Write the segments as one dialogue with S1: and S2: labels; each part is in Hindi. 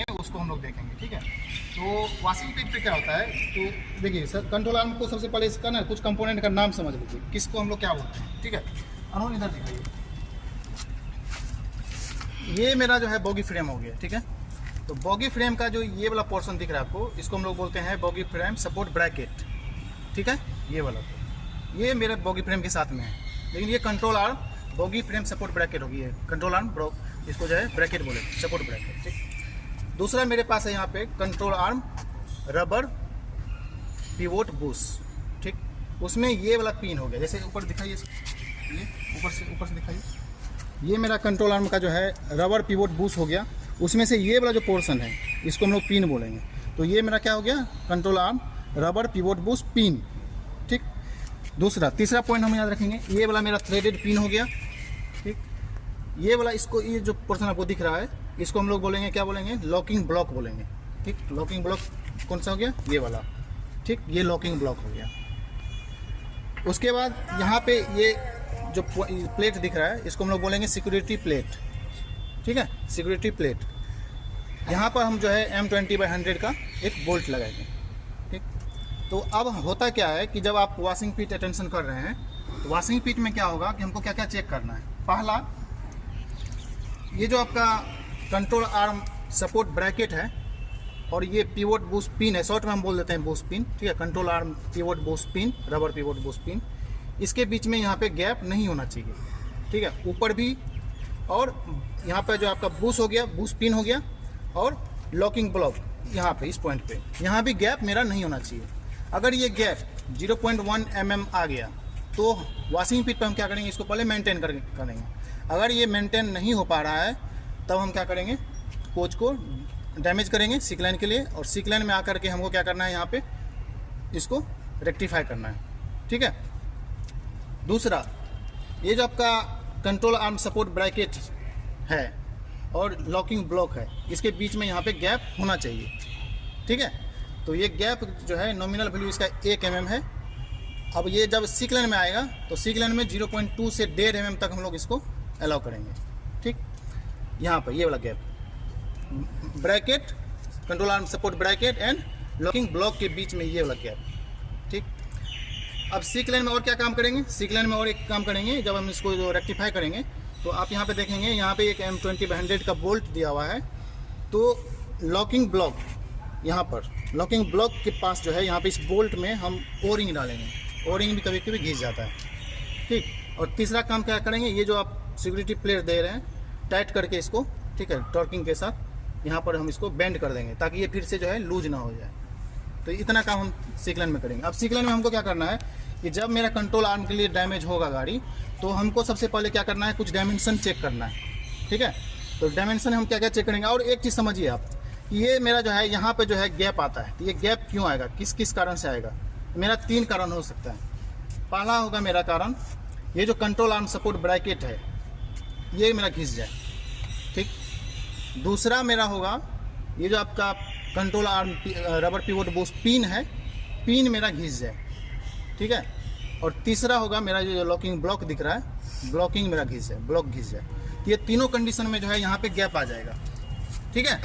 S1: उसको हम लोग देखेंगे, ठीक है। तो वॉशिंग पिट पे क्या होता है, तो देखिए सर, कंट्रोल आर्म को सबसे पहले इसका ना कुछ कंपोनेंट का नाम समझ लीजिए, किसको हम लोग क्या बोलते हैं, ठीक है। अरुण इधर दिखाइए, ये मेरा जो है बॉगी फ्रेम हो गया, ठीक है। तो बॉगी फ्रेम का जो ये वाला पोर्शन दिख रहा है आपको, इसको हम लोग बोलते हैं बॉगी फ्रेम सपोर्ट ब्रैकेट, ठीक है। ये वाला ये मेरे बॉगी फ्रेम के साथ में है, लेकिन ये control arm boggy frame support bracket होगी, है कंट्रोल आर्म इसको जो है ब्रैकेट बोले, सपोर्ट ब्रैकेट, ठीक। दूसरा मेरे पास है यहाँ पे control arm rubber pivot Bush, ठीक। उसमें ये वाला पिन हो गया, जैसे ऊपर दिखाइए, ये ऊपर से दिखाइए, ये मेरा कंट्रोल आर्म का जो है रबर पिवोट बुश हो गया। उसमें से ये वाला जो पोर्शन है इसको हम लोग पिन बोलेंगे। तो ये मेरा क्या हो गया, control arm rubber pivot Bush pin, ठीक। तीसरा पॉइंट हम याद रखेंगे, ये वाला मेरा थ्रेडेड पिन हो गया, ठीक। ये वाला इसको, ये जो पोर्शन आपको दिख रहा है इसको हम लोग बोलेंगे, क्या बोलेंगे, लॉकिंग ब्लॉक बोलेंगे, ठीक। लॉकिंग ब्लॉक कौन सा हो गया, ये वाला, ठीक। ये लॉकिंग ब्लॉक हो गया। उसके बाद यहाँ पे ये जो प्लेट दिख रहा है इसको हम लोग बोलेंगे सिक्योरिटी प्लेट, ठीक है, सिक्योरिटी प्लेट। यहाँ पर हम जो है M20/100 का एक बोल्ट लगाएंगे, ठीक। तो अब होता क्या है कि जब आप वॉशिंग पीट अटेंशन कर रहे हैं तो वॉशिंग पीट में क्या होगा कि हमको क्या क्या चेक करना है। पहला, ये जो आपका कंट्रोल आर्म सपोर्ट ब्रैकेट है और ये पिवोट बूस्ट पिन है, शॉर्ट में हम बोल देते हैं बूस्ट पिन, ठीक है। Control arm pivot boost pin, rubber pivot boost pin, इसके बीच में यहाँ पे गैप नहीं होना चाहिए, ठीक है। ऊपर भी, और यहाँ पे जो आपका बूस्ट हो गया, बूस्ट पिन हो गया, और लॉकिंग ब्लॉक यहाँ पे, इस पॉइंट पे यहाँ भी गैप मेरा नहीं होना चाहिए। अगर ये गैप 0.1 mm आ गया तो वॉशिंग पिट पे हम क्या करेंगे, इसको पहले मेंटेन करेंगे। अगर ये मेंटेन नहीं हो पा रहा है तब हम क्या करेंगे, कोच को डैमेज करेंगे सीक लाइन के लिए, और सीक लाइन में आकर के हमको क्या करना है, यहाँ पे इसको रेक्टिफाई करना है, ठीक है। दूसरा, ये जो आपका कंट्रोल आर्म सपोर्ट ब्रैकेट है और लॉकिंग ब्लॉक है, इसके बीच में यहाँ पे गैप होना चाहिए, ठीक है। तो ये गैप जो है नॉमिनल वैल्यू इसका 1 mm है। अब ये जब सीक लाइन में आएगा तो सीक लाइन में 0.2 से 1.5 mm तक हम लोग इसको अलाउ करेंगे, ठीक। यहाँ पर ये वाला gap, bracket control arm support bracket and locking block के बीच में ये वाला गैप, ठीक। अब सीक लाइन में और क्या काम करेंगे, सीक लाइन में और एक काम करेंगे, जब हम इसको जो रेक्टिफाई करेंगे तो आप यहाँ पे देखेंगे, यहाँ पे एक M20/100 का बोल्ट दिया हुआ है। तो लॉकिंग ब्लॉक, यहाँ पर लॉकिंग ब्लॉक के पास जो है, यहाँ पे इस बोल्ट में हम ओरिंग डालेंगे। ओरिंग भी कभी कभी घिस जाता है, ठीक। और तीसरा काम क्या करेंगे, ये जो आप सिक्योरिटी प्लेट दे रहे हैं, टाइट करके इसको, ठीक है, टॉर्किंग के साथ यहाँ पर हम इसको बेंड कर देंगे ताकि ये फिर से जो है लूज ना हो जाए। तो इतना काम हम सीक लाइन में करेंगे। अब सीक लाइन में हमको क्या करना है कि जब मेरा कंट्रोल आर्म के लिए डैमेज होगा गाड़ी, तो हमको सबसे पहले क्या करना है, कुछ डायमेंशन चेक करना है, ठीक है। तो डायमेंशन हम क्या क्या चेक करेंगे। और एक चीज़ समझिए आप, ये मेरा जो है यहाँ पे जो है गैप आता है, तो ये गैप क्यों आएगा, किस किस कारण से आएगा। मेरा 3 कारण हो सकता है। पहला होगा मेरा कारण, ये जो कंट्रोल आर्म सपोर्ट ब्रैकेट है ये मेरा घिस जाए, ठीक। दूसरा मेरा होगा, ये जो आपका control arm rubber pivot boost pin है, पिन मेरा घिस जाए, ठीक है। और तीसरा होगा मेरा जो लॉकिंग ब्लॉक दिख रहा है, ब्लॉकिंग मेरा घिस जाए, ब्लॉक घिस जाए। ये तीनों कंडीशन में जो है यहाँ पे गैप आ जाएगा, ठीक है।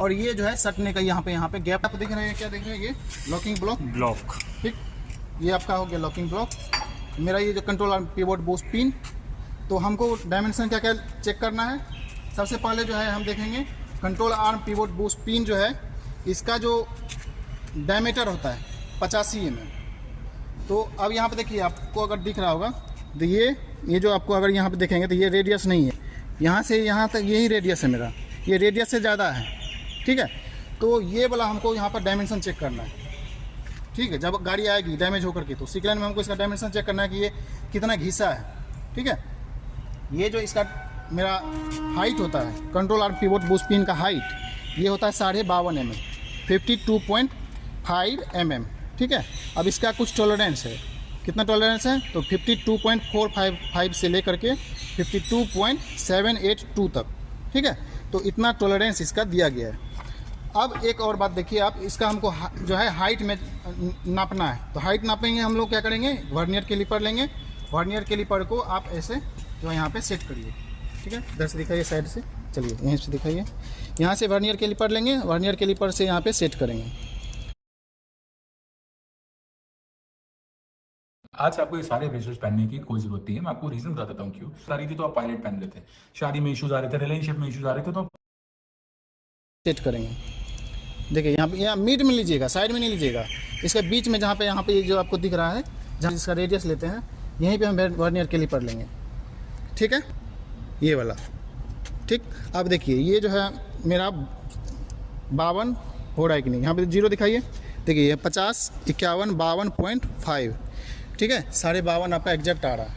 S1: और ये जो है सटने का यहाँ पे गैप आप देख रहे हैं, क्या देख रहे हैं, ये लॉकिंग ब्लॉक, ठीक। ये आपका हो गया लॉकिंग ब्लॉक। मेरा ये जो control arm pivot boost pin, तो हमको डायमेंशन क्या क्या चेक करना है। सबसे पहले जो है हम देखेंगे control arm pivot boost pin जो है, इसका जो डायमीटर होता है 85 mm। तो अब यहाँ पे देखिए, आपको अगर दिख रहा होगा तो ये जो आपको अगर यहाँ पे देखेंगे तो ये रेडियस नहीं है, यहाँ से यहाँ तक यही रेडियस है मेरा, ये रेडियस से ज़्यादा है, ठीक है। तो ये वाला हमको यहाँ पर डायमेंशन चेक करना है, ठीक है। जब गाड़ी आएगी डैमेज होकर के तो सीक लाइन में हमको इसका डायमेंशन चेक करना है कि ये कितना घिसा है, ठीक है। ये जो इसका मेरा हाइट होता है, control arm pivot boost pin का हाइट ये होता है 52.5 mm, 52.5 mm, ठीक है। अब इसका कुछ टॉलरेंस है, कितना टॉलरेंस है, तो 52.455 से लेकर के 52.782 तक, ठीक है। तो इतना टॉलरेंस इसका दिया गया है। अब एक और बात देखिए आप, इसका हमको जो है हाइट में नापना है। तो हाइट नापेंगे हम लोग क्या करेंगे, वर्नियर कैलिपर लेंगे। वर्नियर कैलिपर को आप ऐसे जो यहाँ पे सेट करिए, ठीक है। इधर से दिखाइए, साइड से। चलिए यहीं से दिखाइए। यहाँ से वर्नियर कैलिपर लेंगे, वर्नियर कैलिपर से यहाँ पे सेट करेंगे।
S2: आज से आपको ये सारे ब्रेसलेट्स पहनने की कोई जरूरत नहीं है। मैं आपको रीजन बता देता हूँ क्यों। सारी थी तो आप पायलट पहन लेते, शादी में इश्यूज आ रहे थे, रिलेशनशिप में इश्यूज आ रहे थे, तो
S1: सेट करेंगे। देखिए यहाँ पे, यहाँ मिड में लीजिएगा, साइड में नहीं लीजिएगा, इसके बीच में जहाँ पे ये जो आपको दिख रहा है, जहाँ इसका रेडियस लेते हैं, यहीं पे हम वर्नियर कैलिपर लेंगे। ठीक है, ये वाला। ठीक, अब देखिए ये जो है मेरा 52 हो रहा है कि नहीं, यहाँ पे 0 दिखाइए। देखिए ये 50, 51, 52.5। ठीक है, 52.5 आपका एग्जैक्ट आ रहा है,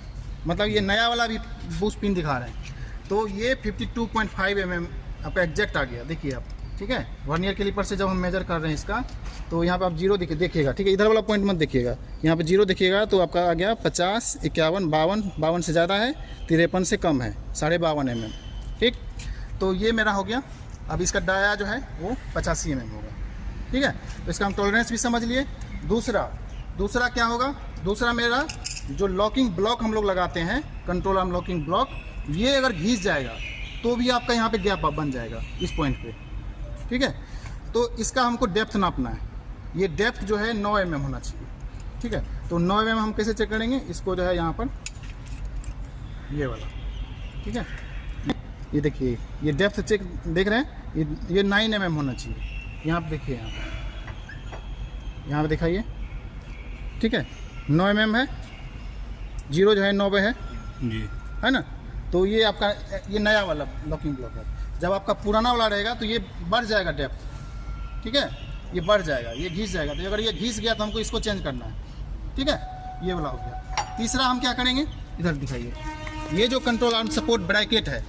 S1: मतलब ये नया वाला भी बूस्ट पिन दिखा रहे हैं। तो ये 52.5 mm आपका एग्जैक्ट आ गया। देखिए आप, ठीक है, वर्नियर कैलिपर से जब हम मेजर कर रहे हैं इसका, तो यहाँ पे आप 0 देखिएगा। ठीक है, इधर वाला पॉइंट मत देखिएगा, यहाँ पे 0 देखिएगा तो आपका आ गया 50, 51, 52 से ज़्यादा है, 53 से कम है, 52.5 mm। ठीक, तो ये मेरा हो गया। अब इसका डाया जो है वो 85 mm होगा। ठीक है, तो इसका हम टॉलरेंस भी समझ लिए। दूसरा क्या होगा, दूसरा मेरा जो लॉकिंग ब्लॉक हम लोग लगाते हैं, कंट्रोल आर्म लॉकिंग ब्लॉक, ये अगर घिस जाएगा तो भी आपका यहाँ पे गैप बन जाएगा इस पॉइंट पे। ठीक है, तो इसका हमको डेप्थ नापना है। ये डेप्थ जो है 9 mm होना चाहिए। ठीक है, तो 9 mm हम कैसे चेक करेंगे, इसको जो है यहाँ पर ये वाला, ठीक है, ये देखिए ये डेप्थ चेक देख रहे हैं, ये 9 mm होना चाहिए। यहाँ पर देखिए, यहाँ पे दिखाइए। ठीक है, 9 mm है, 0 जो है 9 पे है जी, है ना। तो ये आपका ये नया वाला लॉकिंग ब्लॉक है। जब आपका पुराना वाला रहेगा तो ये बढ़ जाएगा डेप्थ। ठीक है, ये बढ़ जाएगा, ये घिस जाएगा। तो अगर ये घिस गया तो हमको इसको चेंज करना है। ठीक है, ये वाला हो गया। तीसरा हम क्या करेंगे, इधर दिखाइए, ये जो कंट्रोल आर्म सपोर्ट ब्रैकेट है,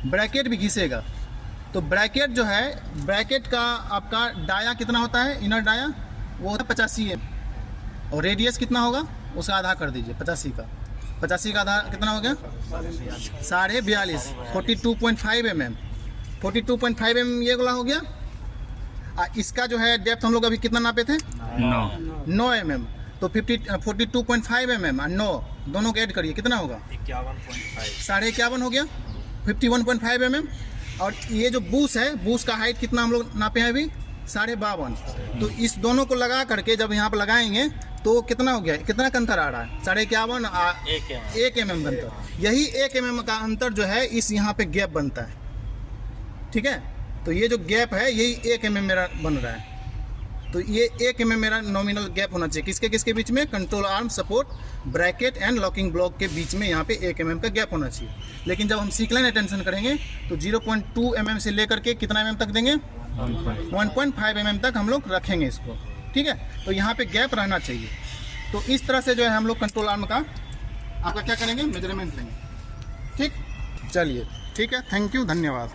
S1: ब्रैकेट भी घिसेगा। तो ब्रैकेट जो है, ब्रैकेट का आपका डाया कितना होता है, इनर डाया वो होता है 85 mm, और रेडियस कितना होगा उसका आधा कर दीजिए। 85 का आधा कितना हो गया, 42.5, 42.5 mm। 42.5 mm ये वाला हो गया। इसका जो है डेप्थ हम लोग अभी कितना नापे थे, 9 mm। तो 42.5 mm और 9 दोनों को ऐड करिए, कितना होगा 51.5, 51.5 हो गया, 51.5 mm। और ये जो बूस है, बूस का हाइट कितना हम लोग नापे हैं अभी, 52.5। तो इस दोनों को लगा करके जब यहाँ पर लगाएंगे तो कितना हो गया, कितना का अंतर आ रहा है, 51.5, 1 mm का अंतर। यही 1 mm का अंतर जो है इस यहाँ पे गैप बनता है। ठीक है, तो ये जो गैप है यही 1 mm मेरा बन रहा है। तो ये 1 mm मेरा नॉमिनल गैप होना चाहिए, किसके बीच में, control arm support bracket and locking block के बीच में यहाँ पे 1 mm का गैप होना चाहिए। लेकिन जब हम सीक्लेन अटेंशन करेंगे तो 0.2 mm से लेकर के कितना mm तक देंगे, 1.5 mm तक हम लोग रखेंगे इसको। ठीक है, तो यहाँ पे गैप रहना चाहिए। तो इस तरह से जो है हम लोग कंट्रोल आर्म का आपका क्या करेंगे, मेजरमेंट लेंगे। ठीक, चलिए ठीक है, थैंक यू, धन्यवाद।